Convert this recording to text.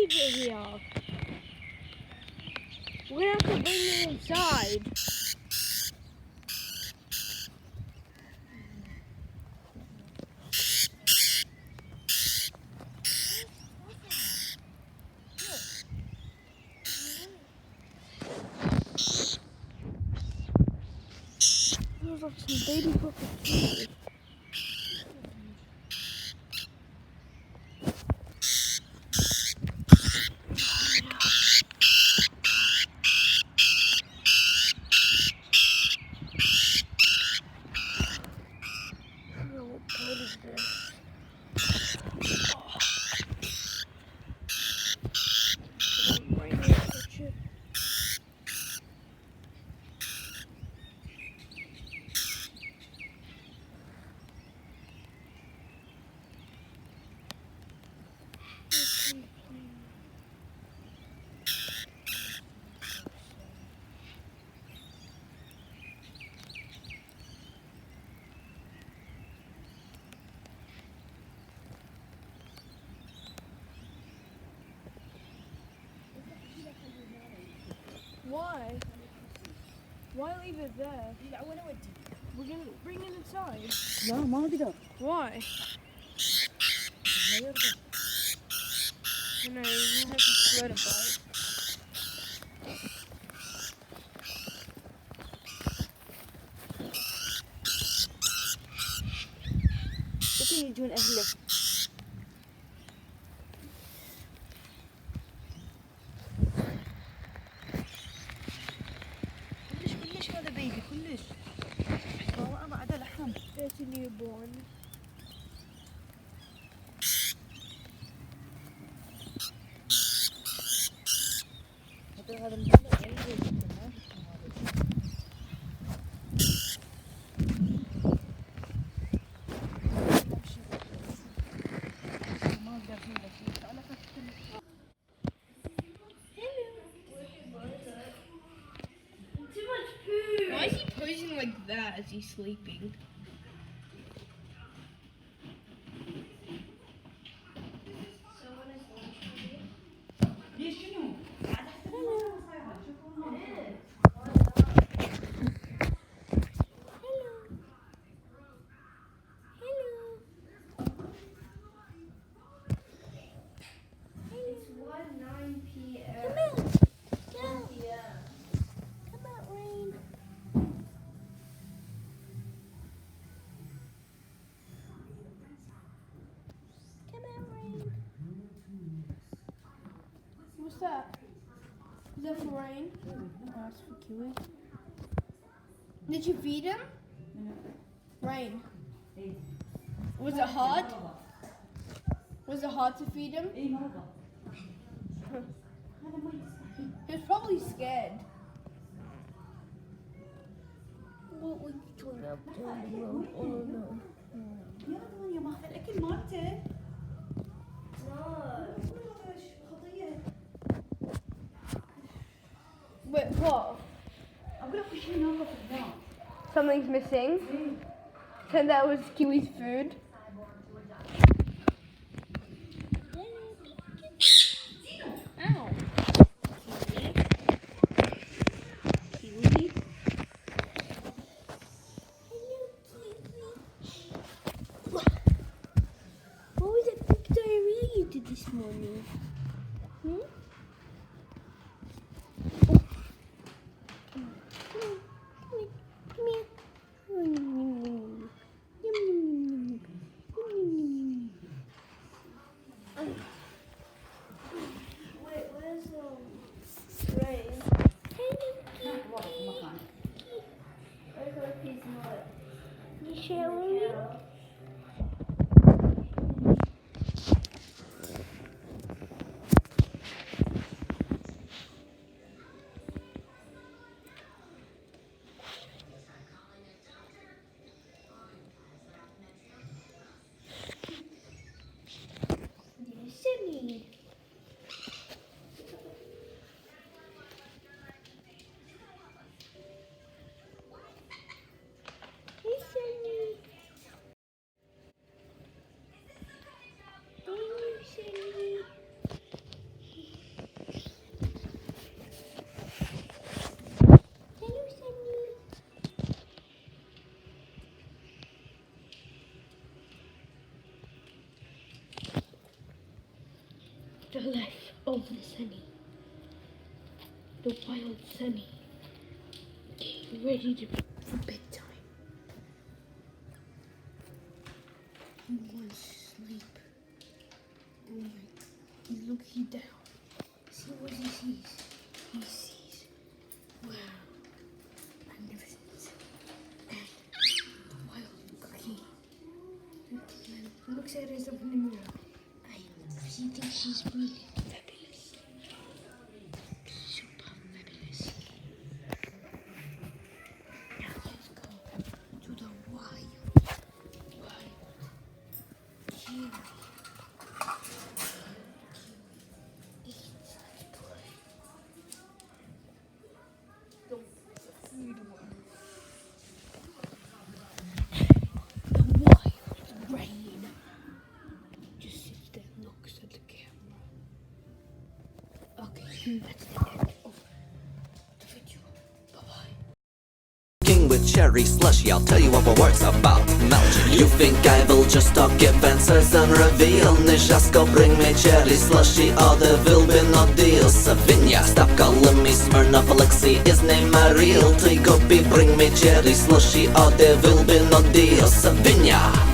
leave it here. We're gonna have to bring it inside. There's like some baby crocodiles. What is this? Right here, touch it. Why? Why leave it there? We're gonna bring it inside. لا ما اقدر. Why? ما يرضى. No, you have to sweat about it. ممكن يجون اهله. كلش هذا بيبي كلش. والله انا بعده لحم. It's a newborn. هذا المبلغ ينزل جدا ما شفت هذا. ما اقدر فيه تعال Why is he posing like that as he's sleeping? What's that? Is that for Rain? Oh, that's for Kiwi. Did you feed him? Rain. Was it hard? Was it hard to feed him? اي ما رضى. He was probably scared. What were you trying to do? Oh no. يا دنيا ماخذ الاكل مالته. خطيه. Wait, what? اقول لك في شيء ناقص هنا. Something's missing? And that was Kiwi's food. Ow. Kiwi. What was that big diarrhea you did this morning? Hmm? Wait, where's Rain? I hope he's not. You showering? of the Sunny. The wild Sunny. Getting ready for bedtime. He wants to sleep. Oh my, he's looking down. See what he sees? He sees, wow, magnificence. And the wild cookie. And looks at herself in the mirror. She thinks she's really fabulous. Super fabulous. Now let's go to the wild kiwi. The wild rain just sits there and looks at the camera. Okay, that's the end of the video. Bye-bye. King with cherry slushy, I'll tell you what my words about melting. You think I will just talk, give answers and reveal? Ni Jasko, bring me cherry slushy, or there will be no deal. Savinia, stop calling me Smirnoff, Alexei, is name my real? Ty go bring me cherry slushy, or there will be no deal. Savinia.